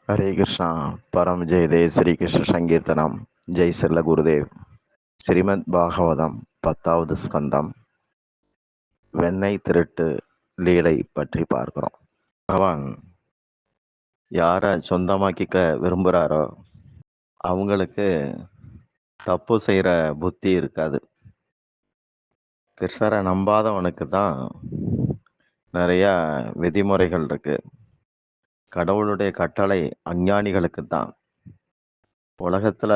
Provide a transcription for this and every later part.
हरे कृष्णा परम जय दे श्री कृष्ण संकीर्तनम जय श्रील गुरुदेव श्रीमद् பாகவதம் 10வது ஸ்கந்தம் வெண்ணெய் திருட்டு லீலை பற்றி பார்க்கிறோம். பகவான் யாரை சொந்தமாக்கிக்க விரும்புகிறாரோ அவங்களுக்கு தப்பு செய்கிற புத்தி இருக்காது. கிருஷ்ணரை நம்பாதவனுக்கு தான் நிறையா விதிமுறைகள் இருக்கு. கடவுளுடைய கட்டளை அஞ்ஞானிகளுக்கு தான். உலகத்துல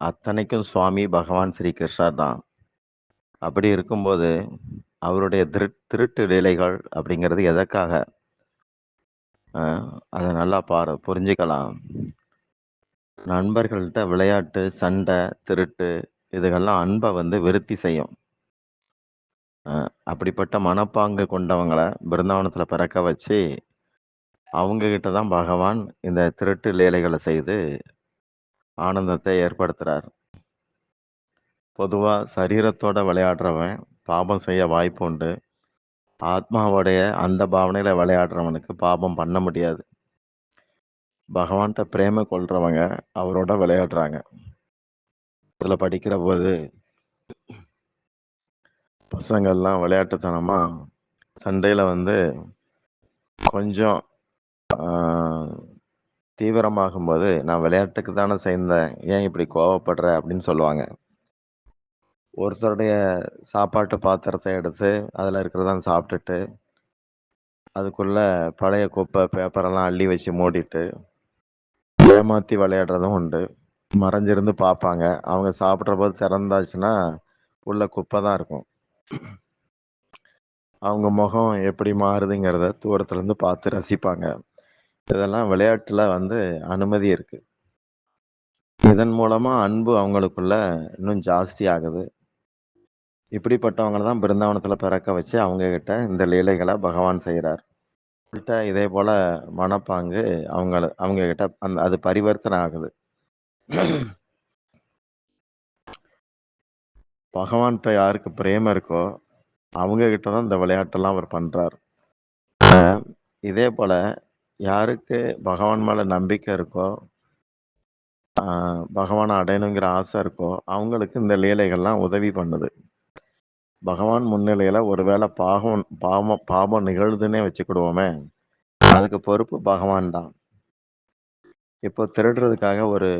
அத்தனைக்கும் சுவாமி பகவான் ஸ்ரீ கிருஷ்ணர் தான். அப்படி இருக்கும்போது அவருடைய திருட்டு லீலைகள் அப்படிங்கிறது எதற்காக? அதை நல்லா புரிஞ்சுக்கலாம். நண்பர்கள்ட்ட விளையாட்டு, சண்டை, திருட்டு இதுகெல்லாம் அன்பை விருத்தி செய்யும். அப்படிப்பட்ட மனப்பாங்கு கொண்டவங்களை பிருந்தாவனத்தில் பிறக்க வச்சு அவங்க கிட்ட தான் பகவான் இந்த திருட்டு லீலைகளை செய்து ஆனந்தத்தை ஏற்படுத்துறார். பொதுவாக சரீரத்தோட விளையாடுறவன் பாபம் செய்ய வாய்ப்பு உண்டு. ஆத்மாவோடைய அந்த பாவனையில விளையாடுறவனுக்கு பாபம் பண்ண முடியாது. பகவான்கிட்ட பிரேம கொள்றவங்க அவரோட விளையாடுறாங்க. இதில் படிக்கிற போது பசங்கள்லாம் விளையாட்டுத்தனமா சண்டையில் கொஞ்சம் தீவிரமாகும் போது, நான் விளையாட்டுக்கு தானே சேர்ந்தேன், ஏன் இப்படி கோவப்படுற அப்படின்னு சொல்லுவாங்க. ஒருத்தருடைய சாப்பாட்டு பாத்திரத்தை எடுத்து அதில் இருக்கிறதான் சாப்பிட்டுட்டு அதுக்குள்ள பழைய குப்பை பேப்பரெல்லாம் அள்ளி வச்சு மூடிட்டு ஏமாற்றி விளையாடுறதும் உண்டு. மறைஞ்சிருந்து பார்ப்பாங்க. அவங்க சாப்பிட்ற போது திறந்தாச்சுன்னா உள்ள குப்பை தான் இருக்கும். அவங்க முகம் எப்படி மாறுதுங்கிறத தூரத்துலேருந்து பார்த்து ரசிப்பாங்க. இதெல்லாம் விளையாட்டில் அனுமதி இருக்கு. இதன் மூலமாக அன்பு அவங்களுக்குள்ள இன்னும் ஜாஸ்தி ஆகுது. இப்படிப்பட்டவங்களை தான் பிருந்தாவனத்தில் பிறக்க வச்சு அவங்க கிட்ட இந்த லீலைகளை பகவான் செய்கிறார். இதே போல மனப்பாங்கு அவங்க கிட்ட அது பரிவர்த்தனை ஆகுது. பகவான்கிட்ட யாருக்கு பிரேமம் இருக்கோ அவங்க கிட்ட தான் இந்த விளையாட்டெல்லாம் அவர் பண்றார். இதே போல யாருக்கு பகவான் மேல நம்பிக்கை இருக்கோ, பகவானை அடையணுங்கிற ஆசை இருக்கோ அவங்களுக்கு இந்த லீலைகள்லாம் உதவி பண்ணுது. பகவான் முன்னிலையில ஒருவேளை பாவம் நிகழுதுன்னே வச்சுக்கிடுவோமே, அதுக்கு பொறுப்பு பகவான் தான். இப்போ திருடுறதுக்காக ஒரு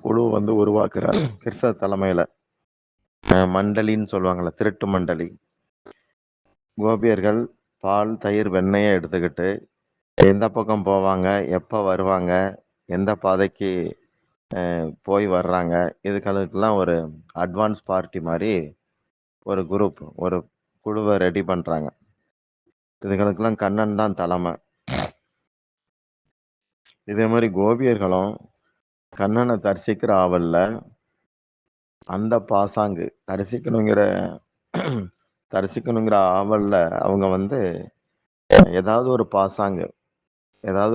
குழு உருவாக்குறார் கிருஷ்ண தலைமையில. மண்டலின்னு சொல்லுவாங்கல்ல, திருட்டு மண்டலி. கோபியர்கள் பால், தயிர், வெண்ணெயை எடுத்துக்கிட்டு எந்த பக்கம் போவாங்க, எப்போ வருவாங்க, எந்த பாதைக்கு போய் வர்றாங்க, இதுகளுக்கெல்லாம் ஒரு அட்வான்ஸ் பார்ட்டி மாதிரி ஒரு குழுவை ரெடி பண்ணுறாங்க. இதுகளுக்கெல்லாம் கண்ணன் தான் தலைமை. இதே மாதிரி கோபியர்களும் கண்ணனை தரிசிக்கிற ஆவல்ல அந்த பாசாங்கு தரிசிக்கணுங்கிற ஆவல்ல அவங்க ஏதாவது ஒரு பாசாங்கு, ஏதாவது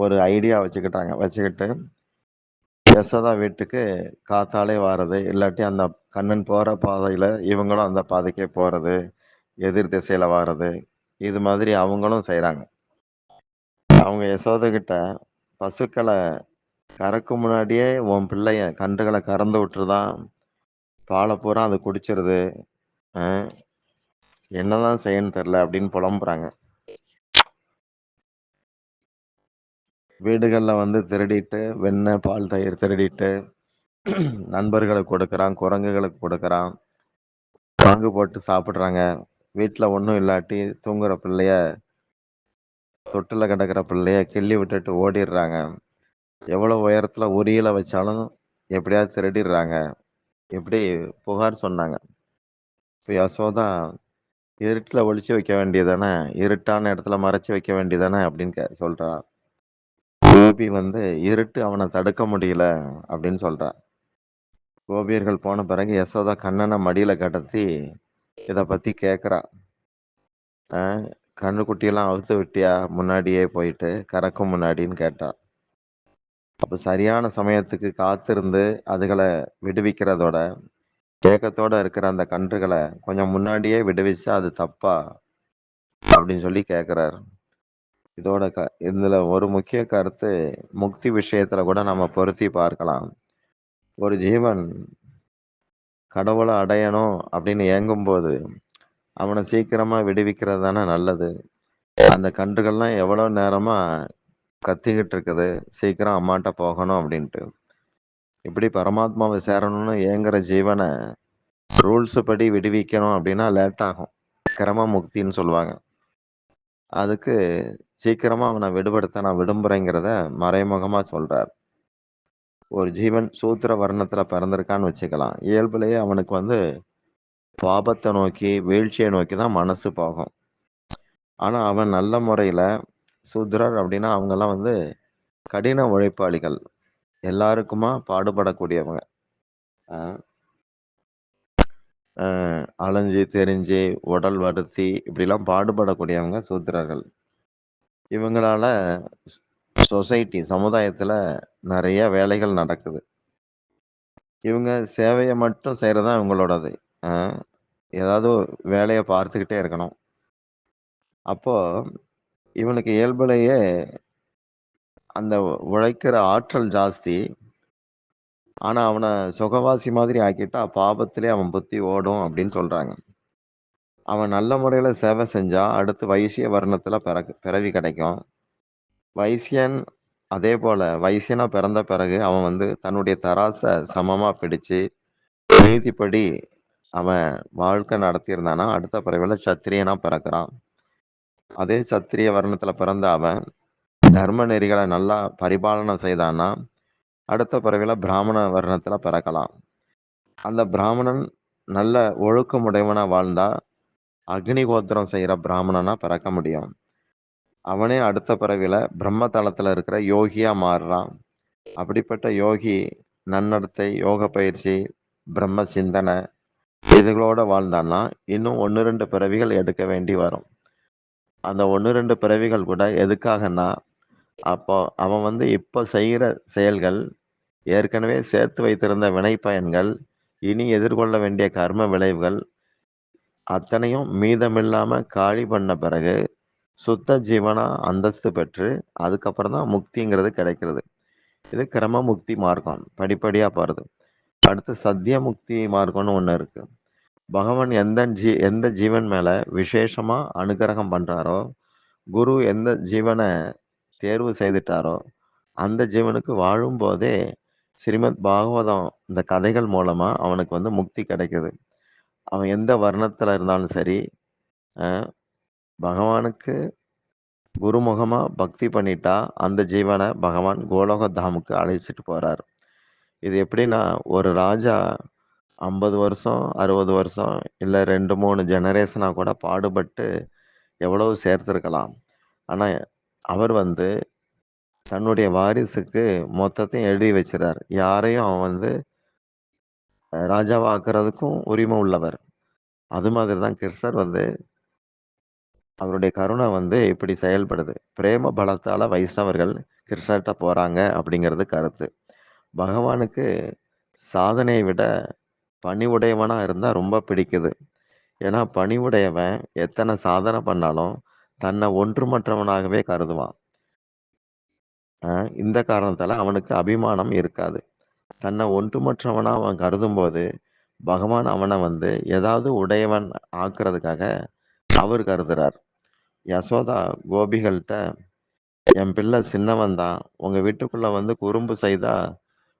ஒரு ஐடியா வச்சுக்கிட்டு யசோதா வீட்டுக்கு காத்தாலே வாரது, இல்லாட்டி அந்த கண்ணன் போகிற பாதையில் இவங்களும் அந்த பாதைக்கே போகிறது, எதிர் திசையில் வாரது, இது மாதிரி அவங்களும் செய்கிறாங்க. அவங்க யசோதை கிட்ட பசுக்களை கறக்கு முன்னாடியே உன் பிள்ளைய கன்றுகளை கறந்து விட்டுருதான், பாலை பூரா அது குடிச்சிருது, என்னதான் செய்யணும்னு தெரில அப்படின்னு புலம்புறாங்க. வீடுகளில் திருடிட்டு வெண்ணெய், பால், தயிர் திருடிட்டு நண்பர்களுக்கு கொடுக்குறான், குரங்குகளுக்கு கொடுக்குறான், பங்கு போட்டு சாப்பிட்றாங்க. வீட்டில் ஒன்றும் இல்லாட்டி தூங்குற பிள்ளைய, தொட்டில் கிடக்கிற பிள்ளைய கிள்ளி விட்டுட்டு ஓடிடுறாங்க. எவ்வளோ உயரத்தில் உரியில வச்சாலும் எப்படியாவது திருடிடுறாங்க. இப்படி புகார் சொன்னாங்க. இப்போ யசோதா இருட்டில் ஒழிச்சு வைக்க வேண்டியதானே, இருட்டான இடத்துல மறைச்சி வைக்க வேண்டியதானே அப்படின்னு சொல்றா. கோபி இருட்டு அவனை தடுக்க முடியல அப்படின்னு சொல்றா. கோபியர்கள் போன பிறகு யசோதா கண்ணனை மடியில கடத்தி இதை பத்தி கேட்குறா. கண்ணுக்குட்டியெல்லாம் அவுத்து விட்டியா முன்னாடியே போயிட்டு கறக்கும் முன்னாடின்னு கேட்டா. அப்போ சரியான சமயத்துக்கு காத்திருந்து அதுகளை விடுவிக்கிறதோட ஏக்கத்தோட இருக்கிற அந்த கன்றுகளை கொஞ்சம் முன்னாடியே விடுவிச்சா அது தப்பா அப்படின்னு சொல்லி கேட்குறாரு. இதோட இதுல ஒரு முக்கிய கருத்து முக்தி விஷயத்துல கூட நம்ம பொருத்தி பார்க்கலாம். ஒரு ஜீவன் கடவுள அடையணும் அப்படின்னு ஏங்கும்போது, அவன சீக்கிரமா விடுவிக்கிறது தானே நல்லது. அந்த கன்றுகள்லாம் எவ்வளோ நேரமா கத்திக்கிட்டு இருக்குது. சீக்கிரம் அம்மாட்ட போகணும் அப்படின்ட்டு. இப்படி பரமாத்மாவ சேரணும்னு ஏங்குற ஜீவன ரூல்ஸ் படி விடுவிக்கணும் அப்படின்னா லேட் ஆகும். கிரம முக்தின்னு சொல்லுவாங்க. அதுக்கு சீக்கிரமா அவன விடுபடுத்த நான் விரும்புறேங்கிறத மறைமுகமா சொல்றார். ஒரு ஜீவன் சூத்திர வர்ணத்துல பிறந்திருக்கான்னு வச்சுக்கலாம். இயல்புலயே அவனுக்கு பாபத்த நோக்கி, வீழ்ச்சிய நோக்கி தான் மனசு போகும். ஆனா அவன் நல்ல முறையில சூத்திரர் அப்படின்னா அவங்கலாம் கடின உழைப்பாளிகள். எல்லாருக்குமா பாடுபடக்கூடியவங்க. அ அ அலைஞ்சு, திரிஞ்சு, உடல் வருத்தி இப்படிலாம் பாடுபடக்கூடியவங்க சூத்திரர்கள். இவங்களால சொசைட்டி சமுதாயத்துல நெறைய வேலைகள் நடக்குது. இவங்க சேவைய மட்டும் செய்றது தான் இவங்களோடது. அ ஏதாவது வேலைய பார்த்துக்கிட்டே இருக்கணும். அப்போ இவனுக்கு இயல்புலயே அந்த உழைக்கிற ஆற்றல் ஜாஸ்தி. ஆனா அவன சுகவாசி மாதிரி ஆக்கிட்டா பாபத்திலே அவன் புத்தி ஓடும் அப்படின்னு சொல்றாங்க. அவன் நல்ல முறையில சேவை செஞ்சா அடுத்து வைசிய வர்ணத்துல பிறவி கிடைக்கும். வைசியன் அதேபோல வைசியனா பிறந்த பிறகு அவன் தன்னுடைய தராச சமமா பிடிச்சு, நீதிப்படி அவன் வாழ்க்கை நடத்தியிருந்தான்னா, அடுத்த பிறவில சத்திரியனா பிறக்கிறான். அதே சத்திரிய வர்ணத்துல பிறந்த அவன் தர்ம நெறிகள நல்லா பரிபாலனம் செய்தான்னா, அடுத்த பிறவில பிராமண வர்ணத்துல பிறக்கலாம். அந்த பிராமணன் நல்ல ஒழுக்கமுடையவனா வாழ்ந்தா, அக்னிஹோத்திரம் செய்ற பிராமணனா பிறக்க முடியும். அவனே அடுத்த பிறவில பிரம்ம தலத்துல இருக்கிற யோகியா மாறுறான். அப்படிப்பட்ட யோகி நன்னடத்தை, யோக பயிற்சி, பிரம்ம சிந்தனை இதுகளோட வாழ்ந்தான்னா, இன்னும் 1, 2 பிறவிகள் எடுக்க வேண்டி வரும். அந்த 1, 2 பிறவிகள் கூட எதுக்காகன்னா, அப்போ அவன் இப்ப செய்ற செயல்கள், ஏற்கனவே சேர்த்து வைத்திருந்த வினை பயன்கள், இனி எதிர்கொள்ள வேண்டிய கர்ம விளைவுகள் அத்தனையும் மீதமில்லாம காலி பண்ண பிறகு, சுத்த ஜீவனா அந்தஸ்து பெற்று, அதுக்கப்புறம் தான் முக்திங்கிறது கிடைக்கிறது. இது கிரம முக்தி மார்க்கம். படிப்படியா போறது. அடுத்து சத்திய முக்தி மார்க்கம்னு ஒண்ணு இருக்கு. பகவான் எந்த ஜீவன் மேல விசேஷமா அனுக்கிரகம் பண்றாரோ, குரு எந்த ஜீவன தேர்வு செய்துட்டாரோ, அந்த ஜீவனுக்கு வாழும்போதே ஸ்ரீமத் பாகவதம் இந்த கதைகள் மூலமா அவனுக்கு முக்தி கிடைக்குது. அவன் எந்த வர்ணத்துல இருந்தாலும் சரி, அ பகவானுக்கு குருமுகமா பக்தி பண்ணிட்டா, அந்த ஜீவன பகவான் கோலோக தாமுக்கு அழைச்சிட்டு போறாரு. இது எப்படின்னா, ஒரு ராஜா 50 வருஷம், 60 வருஷம், இல்ல 2, 3 ஜெனரேஷனா கூட பாடுபட்டு எவ்வளவு சேர்த்திருக்கலாம். ஆனா, அவர் தன்னுடைய வாரிசுக்கு மொத்தத்தையும் எழுதி வச்சுறார். யாரையும் அவன் ராஜாவா ஆக்குறதுக்கும் உரிமை உள்ளவர். அது மாதிரி தான் கிருஷ்ணர் அவருடைய கருணை இப்படி செயல்படுது. பிரேம பலத்தால வைஷ்ணவர்கள் கிருஷ்ணர்ட்ட போறாங்க அப்படிங்கிறது கருத்து. பகவானுக்கு சாதனையை விட பணிவுடையவனா இருந்தா ரொம்ப பிடிக்குது. ஏன்னா பணிவுடையவன் எத்தனை சாதனை பண்ணாலும் தன்னை ஒன்றுமற்றவனாகவே கருதுவான். இந்த காரணத்தால அவனுக்கு அபிமானம் இருக்காது. தன்னை ஒன்றுமற்றவனா அவன் கருதும்போது, பகவான் அவன ஏதாவது உடையவன் ஆக்குறதுக்காக அவர் கருதுறார். யசோதா கோபிகள்ட்ட, "என் பிள்ளை சின்னவன் தான். உங்க வீட்டுக்குள்ள குறும்பு செய்தா,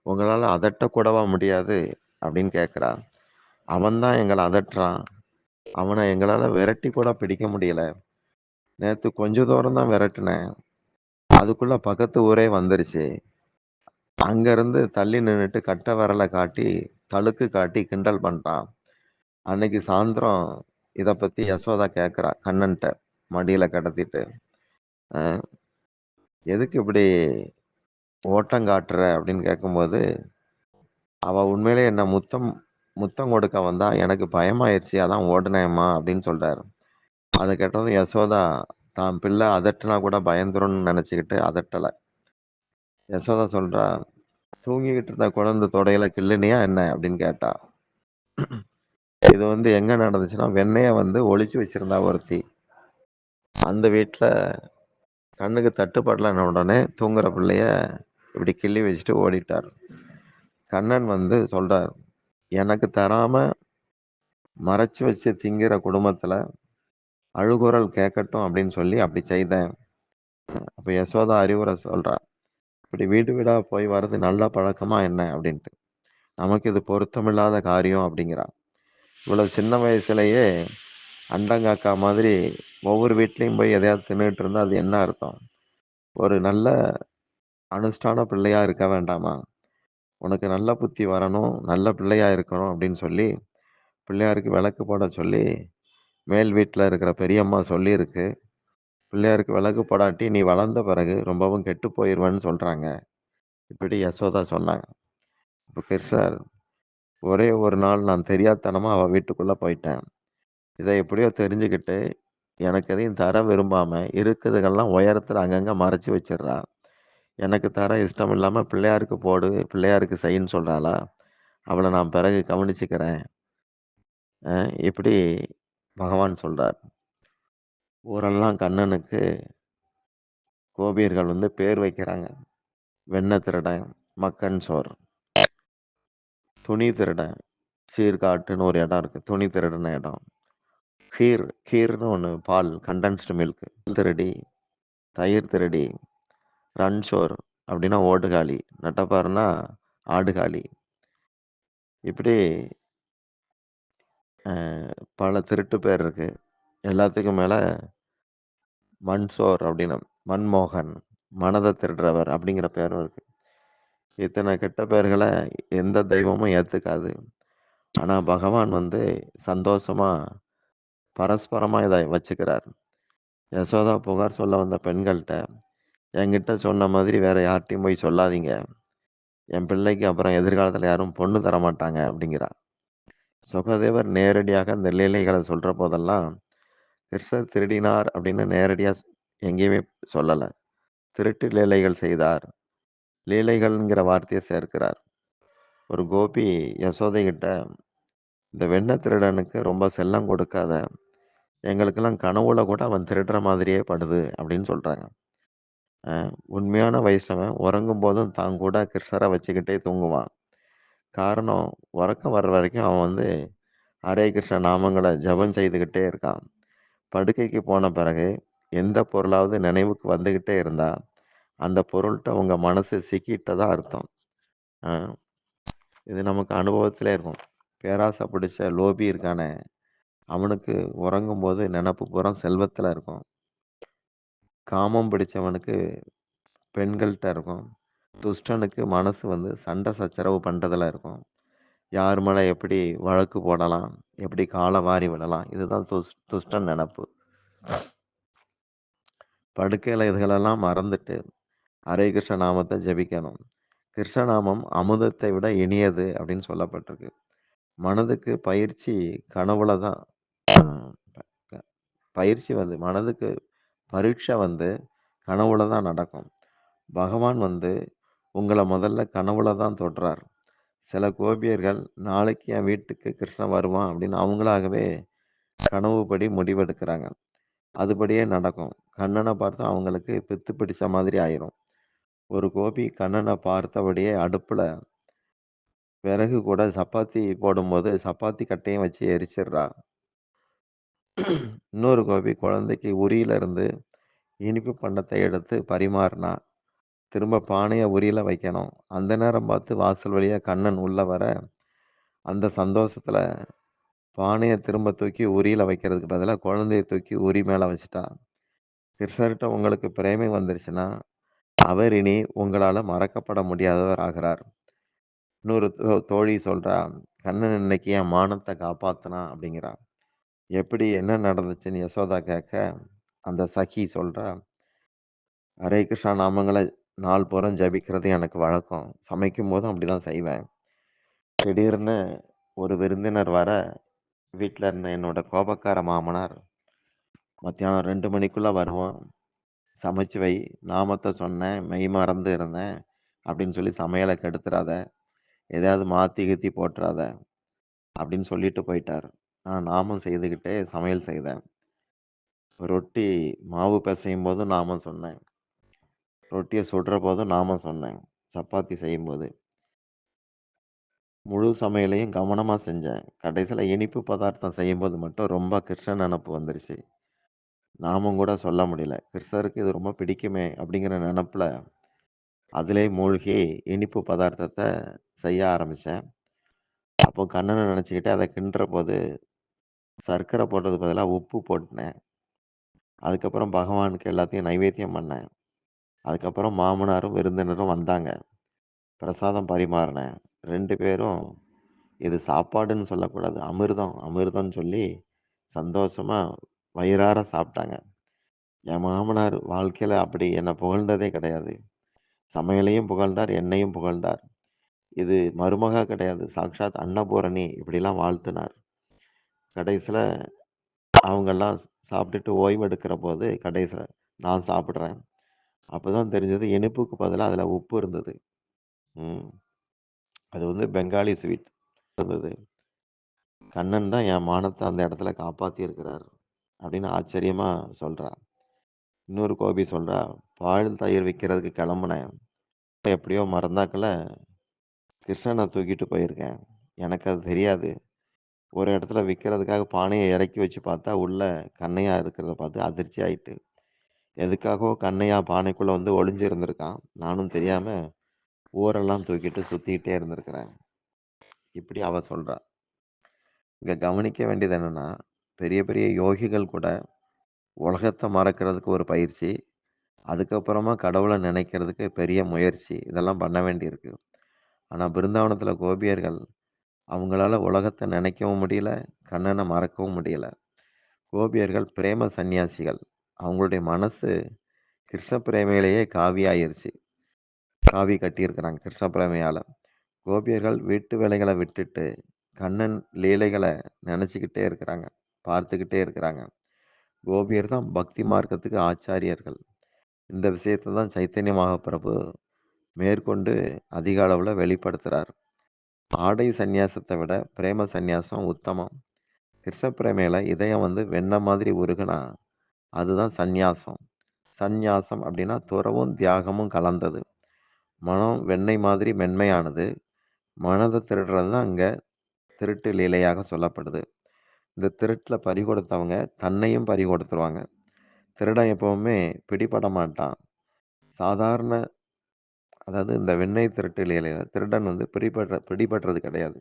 உங்களால அதட்டக்கூடவா முடியாது?" அப்படின்னு கேட்கிறா. "அவன் தான் எங்கள அதட்டுறான். அவன எங்களால விரட்டி கூட பிடிக்க முடியல. நேத்து கொஞ்ச தூரம் தான் விரட்டுனேன். அதுக்குள்ள பக்கத்து ஊரே வந்துருச்சு. அங்கருந்து தள்ளி நின்னுட்டு கட்டை விரல காட்டி, தழுக்கு காட்டி கிண்டல் பண்றான்." அன்னைக்கு சாயந்தரம் இத பத்தி யசோதா கேட்கிறா கண்ணன்ட்ட, மடியில கடத்திட்டு. "அ எதுக்கு இப்படி ஓட்டம் காட்டுற?" அப்படின்னு கேட்கும்போது, "அவ உண்மையிலேயே என்ன முத்தம் முத்தம் கொடுக்க வந்தா. எனக்கு பயமாயிருச்சு. அதான் ஓடுனேன்ம்மா" அப்படின்னு சொல்றாரு. அத கேட்டதும் யசோதா, தான் பிள்ளை அதட்டுனா கூட பயந்துரும்னு நெனச்சுக்கிட்டு அதட்டல. யசோதா சொல்றா, "தூங்கிக்கிட்டு இருந்த குழந்தை தொடையில கிள்ளுனியா என்ன?" அப்படின்னு கேட்டா. இது எங்க நடந்துச்சுன்னா, வெண்ணெய ஒளிச்சு வச்சிருந்தா ஒருத்தி. அந்த வீட்ல கண்ணுக்கு தட்டுப்படலன்ன உடனே தூங்குற பிள்ளைய இப்படி கிள்ளி வச்சுட்டு ஓடிட்டார். கண்ணன் வந்து சொல்றார், எனக்கு தராம மறைச்சு வச்சு திங்கிற குடும்பத்துல அழுகுரல் கேட்கட்டும் அப்படின்னு சொல்லி அப்படி செய்தேன். அப்ப யசோதா அறிவுரை சொல்றா, இப்படி வீடு வீடா போய் வர்றது நல்ல பழக்கமா என்ன அப்படின்ட்டு. நமக்கு இது பொருத்தமில்லாத காரியம் அப்படிங்கிறா. இவ்வளவு சின்ன வயசுலயே அண்டங்காக்கா மாதிரி ஒவ்வொரு வீட்லயும் போய் எதையாவது தின்னுட்டு இருந்தா அது என்ன அர்த்தம்? ஒரு நல்ல அனுஷ்டான பிள்ளையா இருக்க வேண்டாமா? உனக்கு நல்ல புத்தி வரணும், நல்ல பிள்ளையா இருக்கணும் அப்படின்னு சொல்லி பிள்ளையாருக்கு விளக்கு போட சொல்லி மேல் வீட்ல இருக்கிற பெரியம்மா சொல்லியிருக்கு. பிள்ளையாருக்கு விளக்கு போடாட்டி நீ வளர்ந்த பிறகு ரொம்பவும் கெட்டு போயிருவேன்னு சொல்றாங்க. இப்படி யசோதா சொன்னாங்க. அப்ப கிருஷ்ணர், ஒரே ஒரு நாள் நான் தெரியாத்தனமா அவ வீட்டுக்குள்ள போயிட்டேன். இத எப்படியோ தெரிஞ்சுக்கிட்டு எனக்கு எதையும் தர விரும்பாம இருக்குதுகெல்லாம் உயரத்துல அங்கங்க மறைச்சு வச்சிடுறா. எனக்கு தர இஷ்டம் இல்லாம பிள்ளையாருக்கு போடு, பிள்ளையாருக்கு செய்ன்னு சொல்றாளா? அவள நான் பிறகு கவனிச்சுக்கிறேன். இப்படி பகவான் சொல்றார். ஊரெல்லாம் கண்ணனுக்கு கோபியர்கள் வந்து பேர் வைக்கிறாங்க. வெண்ணெய் திருடன், மக்கன் சோர், துணி திருடன், சீர்காட்டுன்னு ஒரு இடம் இருக்கு. துணி திருடின இடம். கீர்னு ஒண்ணு பால் கண்டென்ஸ்டு மில்க் திருடி, தயிர் திருடி, ரன்ஷோர் அப்படின்னா ஓடுகாலி, நட்டப்பாருன்னா ஆடுகாலி. இப்படி பல திருட்டு பேர் இருக்கு. எல்லாத்துக்கும் மேல மன்சோர் அப்படின்னு மன்மோகன், மனதை திருடுறவர் அப்படிங்கிற பேரும் இருக்கு. இத்தனை கெட்ட பெயர்களை எந்த தெய்வமும் ஏத்துக்காது. ஆனா பகவான் வந்து சந்தோஷமா பரஸ்பரமா இதை வச்சுக்கிறார். யசோதா புகார் சொல்ல வந்த பெண்கள்கிட்ட, என்கிட்ட சொன்ன மாதிரி வேற யார்கிட்டயும் போய் சொல்லாதீங்க. என் பிள்ளைக்கு அப்புறம் எதிர்காலத்துல யாரும் பொண்ணு தர மாட்டாங்க அப்படிங்கிறா. சுகதேவர் நேரடியாக அந்த லீலைகளை சொல்ற போதெல்லாம் கிருஷ்ணர் திருடினார் அப்படின்னு நேரடியா எங்கேயுமே சொல்லல. திருட்டு லீலைகள் செய்தார். லீலைகள்ங்கிற வார்த்தையை சேர்க்கிறார். ஒரு கோபி யசோதை கிட்ட, இந்த வெண்ணெய் திருடனுக்கு ரொம்ப செல்லம் கொடுக்காத. எங்களுக்கெல்லாம் கனவுல கூட அவன் திருடுற மாதிரியே படுது அப்படின்னு சொல்றாங்க. உண்மையான வைஷ்ணவன் உறங்கும் போதும் தான் கூட கிருஷ்ணரை வச்சுக்கிட்டே தூங்குவான். காரணம், உறக்கம் வர்ற வரைக்கும் அவன் வந்து ஹரே கிருஷ்ண நாமங்களை ஜெபம் செய்துகிட்டே இருக்கான். படுக்கைக்கு போன பிறகு எந்த பொருளாவது நினைவுக்கு வந்துகிட்டே இருந்தா அந்த பொருள்கிட்ட உங்க மனசு சிக்கிட்டதா அர்த்தம். அஹ் இது நமக்கு அனுபவத்திலே இருக்கும். பேராசை பிடிச்ச லோபி இருக்கானே, அவனுக்கு உறங்கும் போது நினப்பு பூரா செல்வத்துல இருக்கும். காமம் பிடிச்சவனுக்கு பெண்கள்கிட்ட இருக்கும். துஷ்டனுக்கு மனசு வந்து சண்டை சச்சரவு பண்றதுல இருக்கும். யார் மேல எப்படி வழக்கு போடலாம், எப்படி காலை வாரி விடலாம், இதுதான் துஷ்டன் நினப்பு. படுக்கையில இதுகளெல்லாம் மறந்துட்டு ஹரே கிருஷ்ண நாமத்தை ஜெபிக்கணும். கிருஷ்ணநாமம் அமுதத்தை விட இனியது அப்படின்னு சொல்லப்பட்டிருக்கு. மனதுக்கு பயிற்சி கனவுல தான். அஹ் ப- பயிற்சி வந்து மனதுக்கு பரீட்சை வந்து கனவுல தான் நடக்கும். பகவான் வந்து உங்கள முதல்ல கனவுல தான் தொடுறார். சில கோபியர்கள் நாளைக்கு என் வீட்டுக்கு கிருஷ்ணன் வருவான் அப்படின்னு அவங்களாகவே கனவுப்படி முடிவெடுக்கிறாங்க. அதுபடியே நடக்கும். கண்ணனை பார்த்தா அவங்களுக்கு பித்து பிடிச்ச மாதிரி ஆயிரும். ஒரு கோபி கண்ணனை பார்த்தபடியே அடுப்புல விறகு கூட சப்பாத்தி போடும்போது சப்பாத்தி கட்டையும் வச்சு எரிச்சிடுறா. இன்னொரு கோபி குழந்தைக்கு உரியில இருந்து இனிப்பு பண்டத்தை எடுத்து பரிமாறினா திரும்ப பானையை உரியில வைக்கணும். அந்த நேரம் பார்த்து வாசல் வழியா கண்ணன் உள்ள வர அந்த சந்தோஷத்துல பானையை திரும்ப தூக்கி உரியில வைக்கிறதுக்கு பதிலா குழந்தைய தூக்கி உரி மேல வச்சுட்டா. கிருஷ்ணர்கிட்ட உங்களுக்கு பிரேமை வந்துருச்சுன்னா அவர் இனி உங்களால மறக்கப்பட முடியாதவர் ஆகிறார். இன்னொரு தோழி சொல்றா, கண்ணன் இன்னைக்கு என் மானத்தை காப்பாத்துனா அப்படிங்கிறா. எப்படி என்ன நடந்துச்சுன்னு யசோதா கேட்க, அந்த சகி சொல்றா, ஹரே கிருஷ்ணா நாமங்களை நாள் பூரம் ஜபிக்கிறது எனக்கு வழக்கம். சமைக்கும் போதும் அப்படிதான் செய்வேன். திடீர்னு ஒரு விருந்தினர் வர வீட்டில் இருந்த என்னோட கோபக்கார மாமனார் மத்தியானம் 2 மணிக்குள்ள வருவான். சமைச்சு வை, நாமத்தை சொன்னேன், மெய் மறந்து இருந்தேன் அப்படின்னு சொல்லி சமையலை கெடுத்துறாத, எதையாவது மாத்தி கித்தி போட்டுறாத அப்படின்னு சொல்லிட்டு போயிட்டார். நான் நாமம் செய்துக்கிட்டே சமையல் செய்தேன். ரொட்டி மாவு பிசையும் போது நாமம் சொன்னேன். ரொட்டிய சுடுற போதும் நாமம் சொன்னேன். சப்பாத்தி செய்யும்போது. முழு சமையலையும் கவனமா செஞ்சேன். கடைசியில இனிப்பு பதார்த்தம் செய்யும்போது மட்டும் ரொம்ப கிருஷ்ண நெனப்பு வந்துருச்சு. நாமும் கூட சொல்ல முடியல. கிருஷ்ணருக்கு இது ரொம்ப பிடிக்குமே அப்படிங்கிற நெனப்புல, அதிலே மூழ்கி இனிப்பு பதார்த்தத்த செய்ய ஆரம்பிச்சேன். அப்போ கண்ணன நெனச்சுக்கிட்டு அத கிண்டுறபோது, சர்க்கரை போட்டதுக்கு பதிலா உப்பு போட்டேன். அதுக்கப்புறம் பகவானுக்கு எல்லாத்தையும் நைவேத்தியம் பண்ணேன். அதுக்கப்புறம் மாமனாரும், விருந்தினரும் வந்தாங்க. பிரசாதம் பரிமாறினேன். 2 பேரும் இது சாப்பாடுன்னு சொல்லக்கூடாது. அமிர்தம், அமிர்தம்ன்னு சொல்லி சந்தோஷமா வயிறார சாப்பிட்டாங்க. என் மாமனார் வாழ்க்கையில அப்படி என்ன புகழ்ந்ததே கிடையாது. சமையலையும் புகழ்ந்தார், என்னையும் புகழ்ந்தார். இது மருமகா கிடையாது. சாக்ஷாத் அன்னபூரணி இப்படிலாம் வாழ்த்துனார். கடைசியில அவங்கெல்லாம் சாப்பிட்டுட்டு ஓய்வு எடுக்கிறபோது, கடைசியில நான் சாப்பிடுறேன். அப்பதான் தெரிஞ்சது இனிப்புக்கு பதிலா அதில உப்பு இருந்தது. ம். அது வந்து பெங்காலி ஸ்வீட் இருந்தது. கண்ணன் தான் என் மானத்த அந்த இடத்துல காப்பாத்தியிருக்கிறார். அப்படின்னு ஆச்சரியமா சொல்றா. இன்னொரு கோபி சொல்றா, பால், தயிர் விக்கிறதுக்கு கிளம்புனேன். எப்படியோ மறந்தாக்குல கிருஷ்ணன தூக்கிட்டு போயிருக்கேன். எனக்கு அது தெரியாது. ஒரு இடத்துல விக்கிறதுக்காக பானைய இறக்கி வச்சு பார்த்தா, உள்ள கண்ணையா இருக்கிறத பார்த்து அதிர்ச்சி ஆயிட்டு. எதுக்காகவோ கண்ணையா பானைக்குள்ள வந்து ஒளிஞ்சு இருந்திருக்கான். நானும் தெரியாம ஊரெல்லாம் தூக்கிட்டு சுத்திக்கிட்டே இருந்திருக்கிறேன். இப்படி அவ சொல்றா. இங்க கவனிக்க வேண்டியது என்னன்னா, பெரிய பெரிய யோகிகள் கூட உலகத்த மறக்கிறதுக்கு ஒரு பயிற்சி. அதுக்கப்புறமா கடவுள நினைக்கிறதுக்கு பெரிய முயற்சி. இதெல்லாம் பண்ண வேண்டியிருக்கு. ஆனா பிருந்தாவனத்தில கோபியர்கள், அவங்களால உலகத்த நினைக்கவும் முடியல, கண்ணன மறக்கவும் முடியல. கோபியர்கள் பிரேம சந்நியாசிகள். அவங்களுடைய மனசு கிருஷ்ண பிரேமையிலேயே காவியாயிருச்சு. காவி கட்டியிருக்கிறாங்க கிருஷ்ண பிரேமையால. கோபியர்கள் வீட்டு வேலைகள விட்டுட்டு, கண்ணன் லீலைகள நெனச்சுக்கிட்டே இருக்கிறாங்க. பார்த்துக்கிட்டே இருக்கிறாங்க. கோபியர் தான் பக்தி மார்க்கத்துக்கு ஆச்சாரியர்கள். இந்த விஷயத்த தான் சைத்தன்ய மகாபிரபு மேற்கொண்டு அதிக அளவுல வெளிப்படுத்துறார். ஆடை சந்நியாசத்த விட பிரேம சந்நியாசம் உத்தமம். கிருஷ்ண பிரேமையில இதயம் வந்து வெண்ணெ மாதிரி உருகுனா, அதுதான் சந்நியாசம். சந்நியாசம் அப்படின்னா துறவும், தியாகமும் கலந்தது. மனம் வெண்ணெய் மாதிரி மென்மையானது. மனத திருடுறது தான் இங்க திருட்டு லீலையாக சொல்லப்படுது. இந்த திருட்டுல பறிகொடுத்தவங்க தன்னையும் பறிகொடுத்துருவாங்க. திருடன் எப்பவுமே பிடிபட மாட்டான். சாதாரண அதாவது இந்த வெண்ணெய் திருட்டு லீலையில திருடன் வந்து பிடிபடுறது கிடையாது.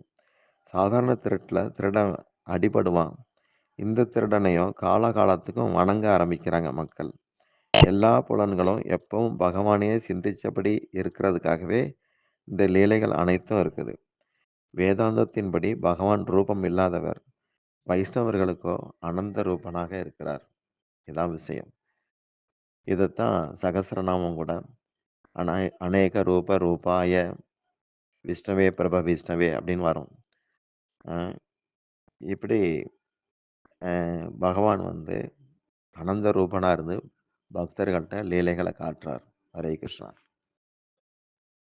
சாதாரண திருட்டுல திருடன் அடிபடுவான். இந்த திருடனையும் காலாகாலத்துக்கும் வணங்க ஆரம்பிக்கிறாங்க மக்கள். எல்லா புலன்களும் எப்பவும் பகவானையே சிந்திச்சபடி இருக்கிறதுக்காகவே இந்த லீலைகள் அனைத்தும் இருக்குது. வேதாந்தத்தின்படி பகவான் ரூபம் இல்லாதவர். வைஷ்ணவர்களுக்கோ அனந்த ரூபனாக இருக்கிறார். இதான் விஷயம். இதத்தான் சகஸ்ரநாமம் கூட அநேக ரூப ரூபாய விஷ்ணவே பிரப விஷ்ணவே அப்படின்னு வரும். அ இப்படி பகவான் வந்து அனந்த ரூபனா இருந்து பக்தர்கள்ட்ட லீலைகள காட்டுறார். ஹரே கிருஷ்ணா.